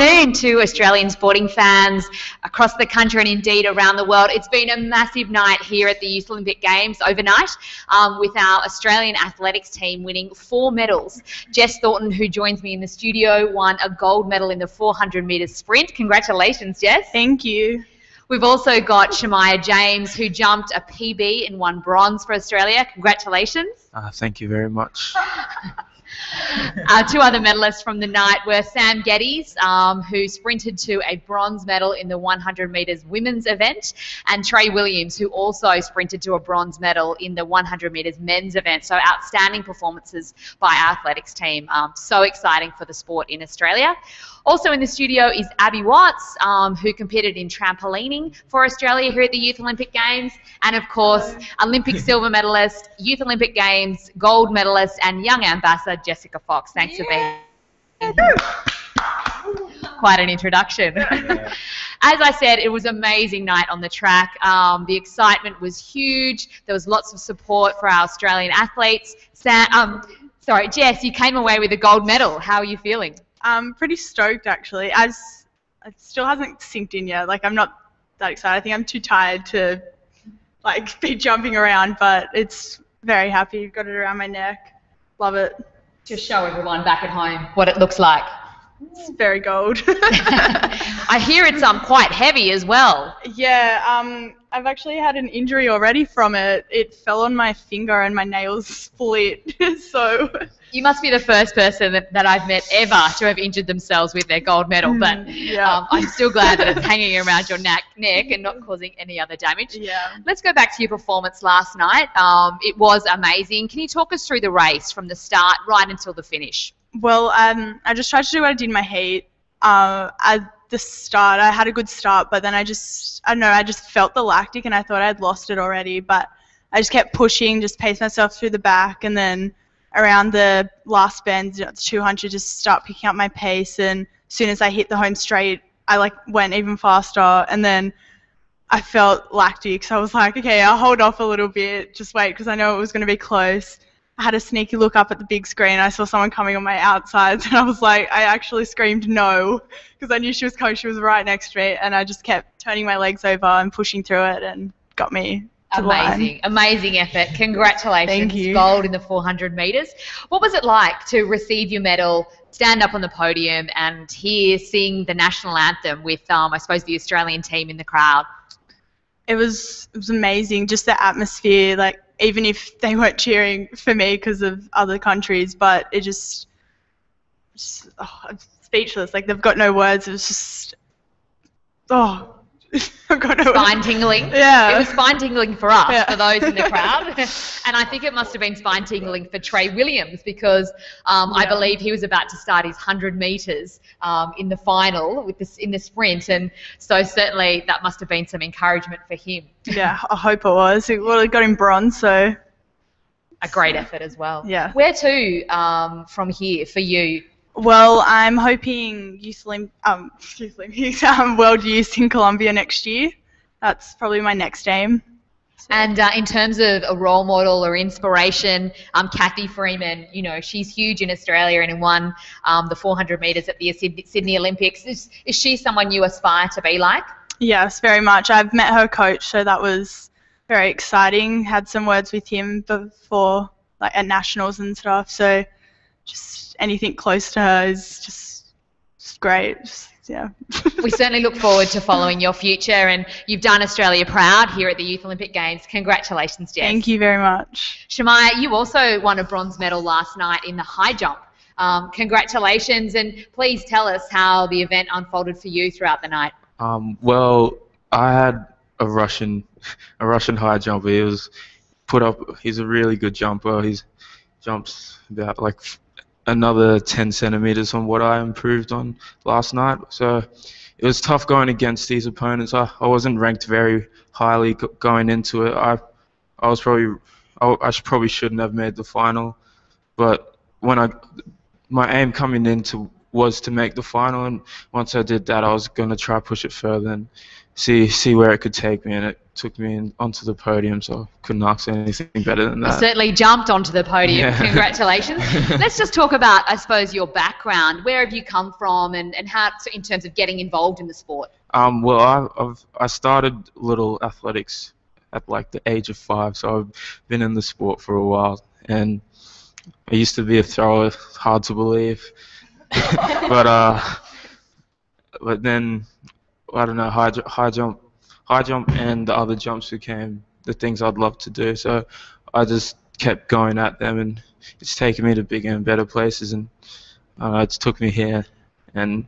afternoon to Australian sporting fans across the country and indeed around the world. It's been a massive night here at the Youth Olympic Games overnight with our Australian athletics team winning 4 medals. Jess Thornton, who joins me in the studio, won a gold medal in the 400 metres sprint. Congratulations, Jess. Thank you. We've also got Shemaiah James, who jumped a PB and won bronze for Australia. Congratulations. Thank you very much. Our 2 other medalists from the night were Sam Geddes, who sprinted to a bronze medal in the 100 metres women's event, and Trey Williams, who also sprinted to a bronze medal in the 100 metres men's event. So outstanding performances by our athletics team. So exciting for the sport in Australia. Also in the studio is Abby Watts, who competed in trampolining for Australia here at the Youth Olympic Games, and of course Olympic silver medalist, Youth Olympic Games gold medalist, and young ambassador Jessica Fox. Thanks for being here. Quite an introduction. As I said, it was an amazing night on the track. The excitement was huge. There was lots of support for our Australian athletes. Jess, you came away with a gold medal. How are you feeling? I'm pretty stoked, actually. It still hasn't sinked in yet. Like, I'm not that excited. I think I'm too tired to be jumping around, but it's very happy. Got it around my neck. Love it. Just show everyone back at home what it looks like. It's very gold. I hear it's quite heavy as well. Yeah, I've actually had an injury already from it. It fell on my finger and my nails split. So you must be the first person that I've met ever to have injured themselves with their gold medal, but yeah. I'm still glad that it's hanging around your neck and not causing any other damage. Yeah. Let's go back to your performance last night. It was amazing. Can you talk us through the race from the start right until the finish? Well, I just tried to do what I did in my heat. At the start, I had a good start, but then I just felt the lactic and I thought I'd lost it already, but I just kept pushing, just paced myself through the back, and then around the last bend, the 200, just start picking up my pace, and as soon as I hit the home straight, I went even faster, and then I felt lactic, so I was like, okay, I'll hold off a little bit, just wait, because I know it was going to be close. I had a sneaky look up at the big screen. I saw someone coming on my outsides, and I was like, I actually screamed no, because I knew she was coming. She was right next to me, and I just kept turning my legs over and pushing through it, and got me to the line. Amazing effort. Congratulations. Thank you. Gold in the 400 metres. What was it like to receive your medal, stand up on the podium, and sing the national anthem with, I suppose, the Australian team in the crowd? It was amazing, just the atmosphere, even if they weren't cheering for me because of other countries, but it I'm speechless. They've got no words. It was just, I've got no words. Spine tingling. Yeah. It was spine tingling for us, for those in the crowd. And I think it must have been spine tingling for Trey Williams because I believe he was about to start his 100 metres in the final in the sprint. And so certainly that must have been some encouragement for him. Yeah, I hope it was. Well, it got him bronze, so. A great effort as well. Yeah. Where to from here for you? Well, I'm hoping World Youth in Colombia next year. That's probably my next aim. So. And in terms of a role model or inspiration, Kathy Freeman, she's huge in Australia and won the 400 metres at the Sydney Olympics. Is she someone you aspire to be like? Yes, very much. I've met her coach, so that was very exciting. Had some words with him before, at nationals and stuff. So just anything close to her is just great. Yeah. We certainly look forward to following your future, and you've done Australia proud here at the Youth Olympic Games. Congratulations, Jess. Thank you very much. Shemaiah, you also won a bronze medal last night in the high jump. Congratulations, and please tell us how the event unfolded for you throughout the night. Well, I had a Russian high jumper. He's a really good jumper. He jumps about another 10 centimeters on what I improved on last night. So it was tough going against these opponents. I wasn't ranked very highly going into it. I probably shouldn't have made the final, but my aim coming into was to make the final, and once I did that, I was going to try push it further and see where it could take me, and it took me onto the podium, so I couldn't ask anything better than that. You certainly jumped onto the podium. Yeah. Congratulations. Let's just talk about, I suppose, your background. Where have you come from, and how, in terms of getting involved in the sport? Well, I started little athletics at like the age of 5, so I've been in the sport for a while, and I used to be a thrower, hard to believe, but then I don't know, high jump and the other jumps became the things I'd love to do, so I just kept going at them, and it's taken me to bigger and better places, and it's took me here, and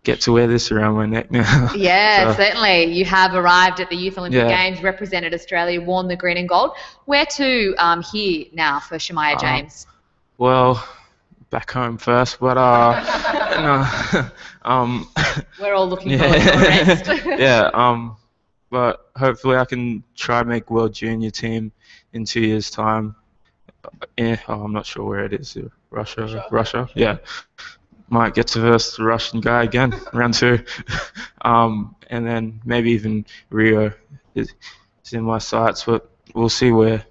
get to wear this around my neck now. Yeah, So, certainly. You have arrived at the Youth Olympic Yeah. Games, represented Australia, worn the green and gold. Where to here now for Shemaiah James? well, back home first, but no, We're all looking forward to the rest. yeah, but hopefully I can try and make World Junior team in 2 years' time. I'm not sure where it is. Russia. Yeah. Might get to verse the Russian guy again, round 2. And then maybe even Rio is in my sights, but we'll see where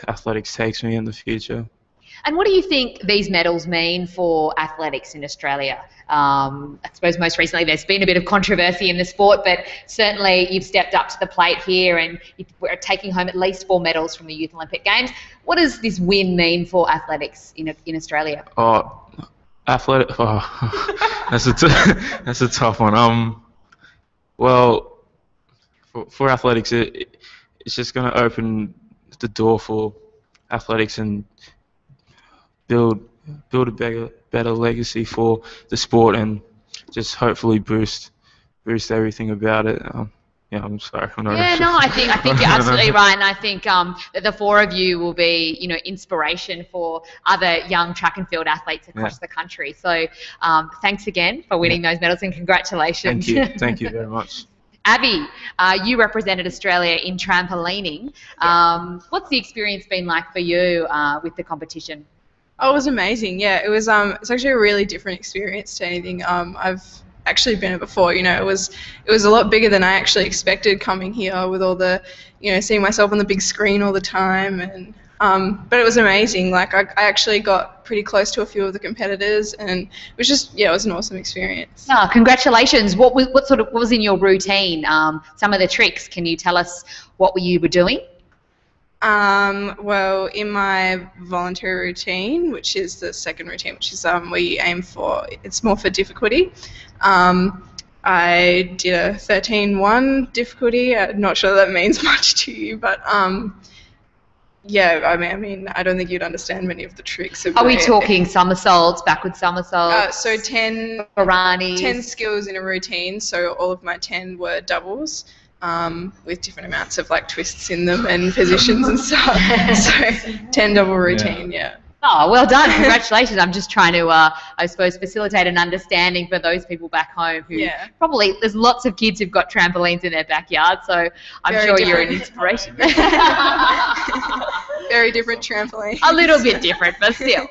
athletics takes me in the future. And what do you think these medals mean for athletics in Australia? I suppose most recently there's been a bit of controversy in the sport, but certainly you've stepped up to the plate here, and we're taking home at least 4 medals from the Youth Olympic Games. What does this win mean for athletics in Australia? That's a tough one. Well, for athletics, it's just going to open the door for athletics and build a better legacy for the sport, and just hopefully boost everything about it. Yeah, I'm sorry. I'm not Yeah, sure. no, I think you're absolutely right, and I think that the 4 of you will be, inspiration for other young track and field athletes across the country. So, thanks again for winning those medals, and congratulations. Thank you very much. Abby, you represented Australia in trampolining. What's the experience been like for you with the competition? Oh, it was amazing. Yeah, it was. It's actually a really different experience to anything I've actually been at before. It was a lot bigger than I actually expected coming here, with all the, seeing myself on the big screen all the time, and but it was amazing. Like I actually got pretty close to a few of the competitors, and it was just, it was an awesome experience. Oh, congratulations. What was in your routine? Some of the tricks. Can you tell us what you were doing? Well, in my voluntary routine, which is the second routine, which is we aim for, it's more for difficulty. I did a 13-1 difficulty. I'm not sure that means much to you, but yeah, I mean, I don't think you'd understand many of the tricks. Are we talking somersaults, backward somersaults? So 10 skills in a routine. So all of my 10 were doubles. With different amounts of like twists in them and positions and stuff. So 10 double routine, yeah. Oh, well done. Congratulations. I'm just trying to, I suppose, facilitate an understanding for those people back home who probably, there's lots of kids who've got trampolines in their backyard, so I'm Very sure different. you're an inspiration. Very different trampoline. A little bit different, but still.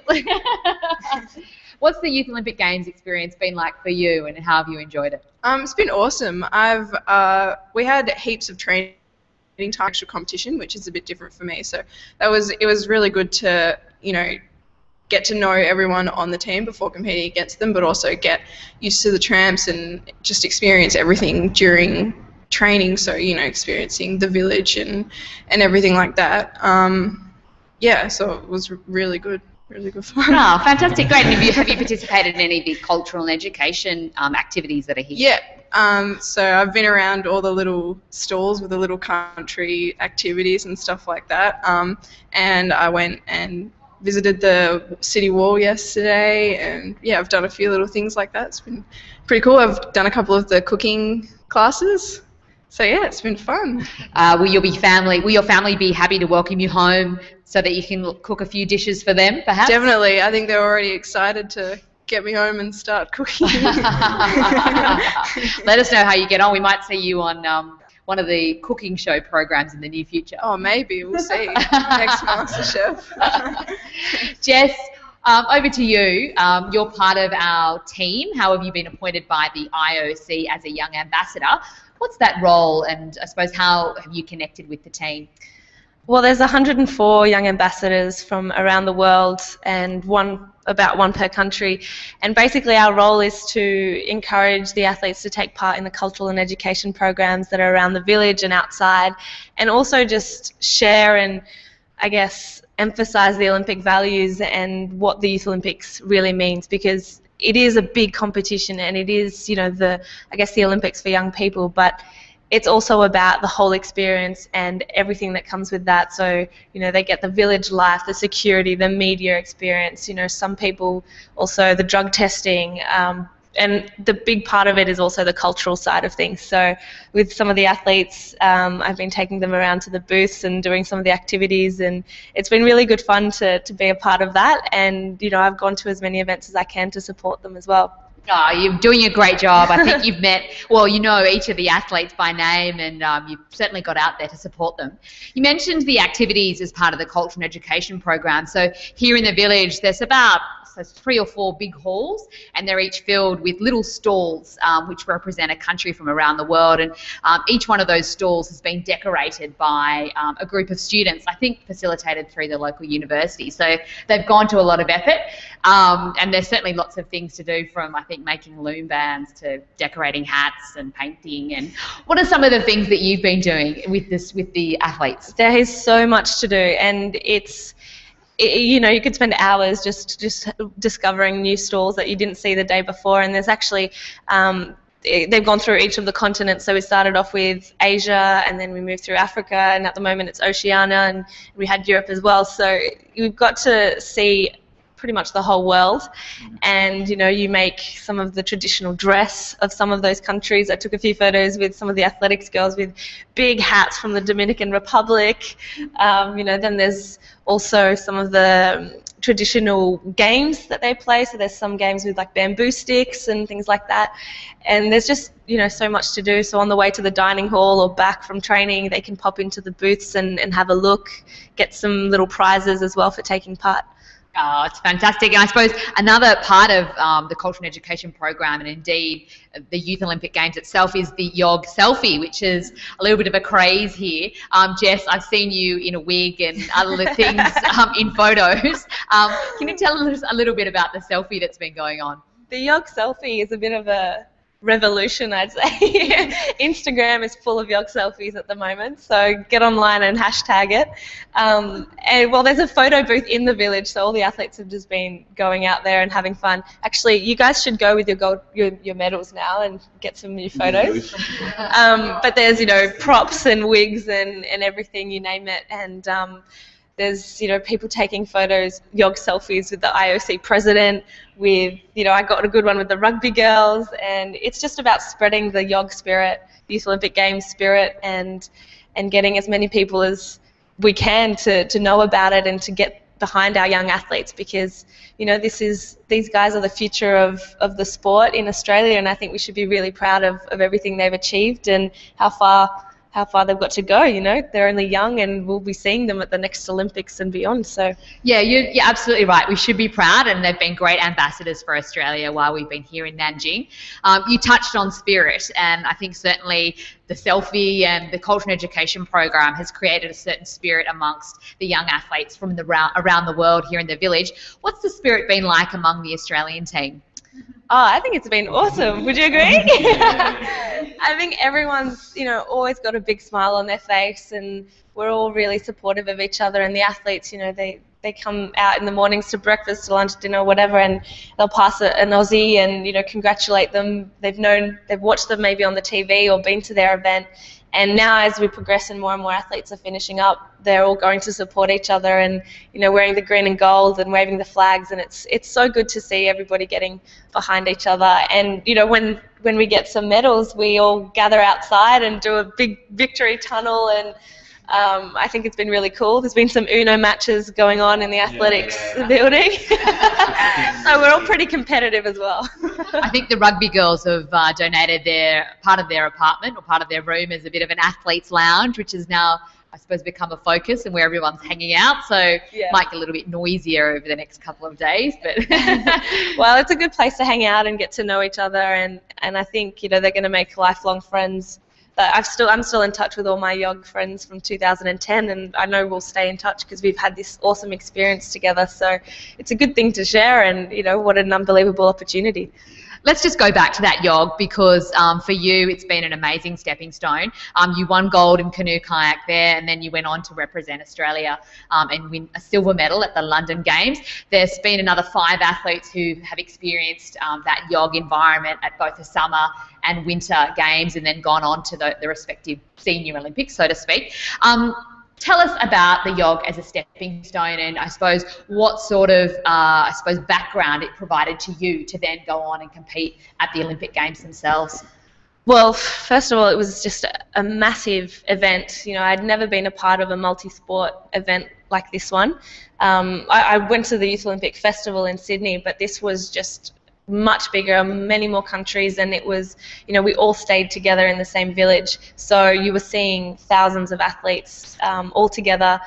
What's the Youth Olympic Games experience been like for you, and how have you enjoyed it? It's been awesome. We had heaps of training time, actual competition, which is a bit different for me. So it was really good to, get to know everyone on the team before competing against them, but also get used to the tramps and just experience everything during training. So, experiencing the village and everything like that. Yeah, so it was really good. Really good fun. Oh, fantastic, great. And have you participated in any of the cultural and education activities that are here? Yeah, so I've been around all the little stalls with the little country activities and stuff like that. And I went and visited the city wall yesterday, and yeah, I've done a few little things like that. It's been pretty cool. I've done a couple of the cooking classes. So yeah, it's been fun. Will your family be happy to welcome you home so that you can cook a few dishes for them, perhaps? Definitely. I think they're already excited to get me home and start cooking. Let us know how you get on. We might see you on one of the cooking show programs in the near future. Oh, maybe. We'll see. Next MasterChef. Jess, over to you. You're part of our team. How have you been appointed by the IOC as a young ambassador? What's that role, and I suppose how have you connected with the team? Well, there's 104 young ambassadors from around the world, and about one per country. And basically our role is to encourage the athletes to take part in the cultural and education programs that are around the village and outside, and also just share and, I guess, emphasize the Olympic values and what the Youth Olympics really means, because it is a big competition and it is, you know, the Olympics for young people, but it's also about the whole experience and everything that comes with that. So, you know, they get the village life, the security, the media experience, you know, some people also the drug testing, and the big part of it is also the cultural side of things. So with some of the athletes, I've been taking them around to the booths and doing some of the activities, and it's been really good fun to be a part of that. And, you know, I've gone to as many events as I can to support them as well. Oh, you're doing a great job. I think you've met, well, you know each of the athletes by name, and you've certainly got out there to support them. You mentioned the activities as part of the cultural and education program. So here in the village, there's about 3 or 4 big halls, and they're each filled with little stalls which represent a country from around the world, and each one of those stalls has been decorated by a group of students, I think facilitated through the local university. So they've gone to a lot of effort, and there's certainly lots of things to do, from I think making loom bands to decorating hats and painting. And what are some of the things that you've been doing with the athletes? There is so much to do, and you know, you could spend hours just discovering new stalls that you didn't see the day before. And there's actually they've gone through each of the continents. So we started off with Asia, and then we moved through Africa, and at the moment it's Oceania, and we had Europe as well. So we've got to see pretty much the whole world. And, you know, you make some of the traditional dress of some of those countries. I took a few photos with some of the athletics girls with big hats from the Dominican Republic. You know, then there's also some of the traditional games that they play. So there's some games with like bamboo sticks and things like that. And there's just, you know, so much to do. So on the way to the dining hall or back from training, they can pop into the booths and have a look, get some little prizes as well for taking part. Oh, it's fantastic. And I suppose another part of the cultural and education program, and indeed the Youth Olympic Games itself, is the YOG selfie, which is a little bit of a craze here. Jess, I've seen you in a wig and other things in photos. Can you tell us a little bit about the selfie that's been going on? The YOG selfie is a bit of a revolution, I'd say. Instagram is full of YOG selfies at the moment, so get online and hashtag it. And well, there's a photo booth in the village, so all the athletes have just been going out there and having fun. Actually, you guys should go with your medals now and get some new photos. But there's, you know, props and wigs and everything, you name it. And there's, you know, people taking photos, YOG selfies with the IOC president, with, you know, I got a good one with the rugby girls, and it's just about spreading the YOG spirit, the Youth Olympic Games spirit, and getting as many people as we can to know about it and to get behind our young athletes, because, you know, these guys are the future of the sport in Australia, and I think we should be really proud of everything they've achieved and how far they've got to go. You know, they're only young, and we'll be seeing them at the next Olympics and beyond. So yeah, you're absolutely right. We should be proud, and they've been great ambassadors for Australia while we've been here in Nanjing. You touched on spirit, and I think certainly the selfie and the cultural and education program has created a certain spirit amongst the young athletes from around the world here in the village. What's the spirit been like among the Australian team? Oh, I think it's been awesome. Would you agree? I think everyone's, you know, always got a big smile on their face, and we're all really supportive of each other. And the athletes, you know, they come out in the mornings to breakfast, to lunch, dinner, whatever, and they'll pass an Aussie and, you know, congratulate them. They've watched them maybe on the TV or been to their event. And now, as we progress and more athletes are finishing up, they're all going to support each other and, you know, wearing the green and gold and waving the flags. And it's so good to see everybody getting behind each other. And, you know, when we get some medals, we all gather outside and do a big victory tunnel. And I think it's been really cool. There's been some Uno matches going on in the athletics building. So we're all pretty competitive as well. I think the rugby girls have donated part of their apartment or part of their room as a bit of an athlete's lounge, which has now, I suppose, become a focus and where everyone's hanging out. So might get a little bit noisier over the next couple of days. But well, it's a good place to hang out and get to know each other. And I think, you know, they're going to make lifelong friends I'm still in touch with all my YOG friends from 2010, and I know we'll stay in touch because we've had this awesome experience together. So it's a good thing to share, and what an unbelievable opportunity. Let's just go back to that YOG because for you it's been an amazing stepping stone. You won gold in canoe kayak there, and then you went on to represent Australia and win a silver medal at the London Games. There's been another 5 athletes who have experienced that YOG environment at both the summer and winter games and then gone on to the respective senior Olympics, so to speak. Tell us about the YOG as a stepping stone, and I suppose what sort of background it provided to you to then go on and compete at the Olympic Games themselves. Well, first of all, it was just a massive event. I'd never been a part of a multi-sport event like this one. I went to the Youth Olympic Festival in Sydney, but this was just much bigger, many more countries, and it was, we all stayed together in the same village. So you were seeing thousands of athletes all together.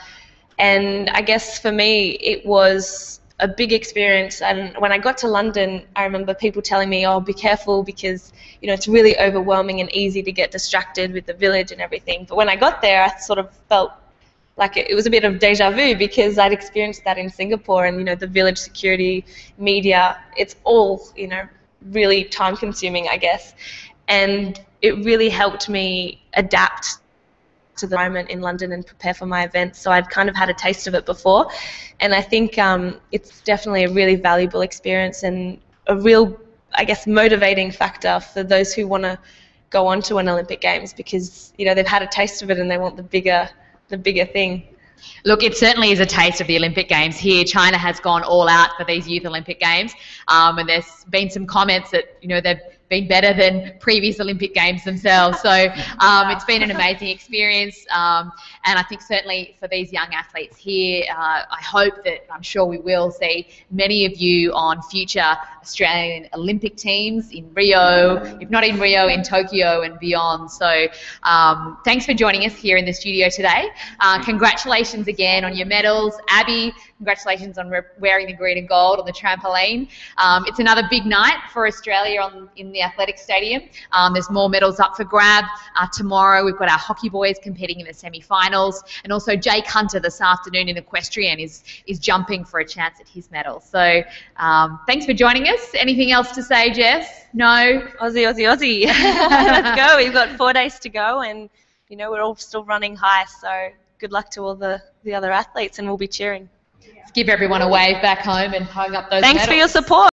And I guess for me, it was a big experience. And when I got to London, I remember people telling me, oh, be careful because, it's really overwhelming and easy to get distracted with the village and everything. But when I got there, I sort of felt like it was a bit of deja vu because I'd experienced that in Singapore, and the village security, media, it's all really time consuming, I guess, and it really helped me adapt to the environment in London and prepare for my event. So I'd kind of had a taste of it before, and I think it's definitely a really valuable experience and a real, I guess, motivating factor for those who want to go on to an Olympic Games because they've had a taste of it and they want the bigger thing. Look, it certainly is a taste of the Olympic Games here. China has gone all out for these Youth Olympic Games, and there's been some comments that they've been better than previous Olympic Games themselves. So it's been an amazing experience, and I think certainly for these young athletes here, I hope that, I'm sure we will see many of you on future Australian Olympic teams in Rio, if not in Rio, in Tokyo and beyond. So thanks for joining us here in the studio today. Congratulations again on your medals. Abby, congratulations on wearing the green and gold on the trampoline. It's another big night for Australia in the Athletic Stadium. There's more medals up for grab. Tomorrow we've got our hockey boys competing in the semi-finals, and also Jake Hunter this afternoon in equestrian is jumping for a chance at his medal. So thanks for joining us. Anything else to say, Jess? No? Aussie, Aussie, Aussie. Let's go. We've got 4 days to go, and we're all still running high. So good luck to all the other athletes, and we'll be cheering. Let's give everyone a wave back home and hung up those medals. Thanks for your support.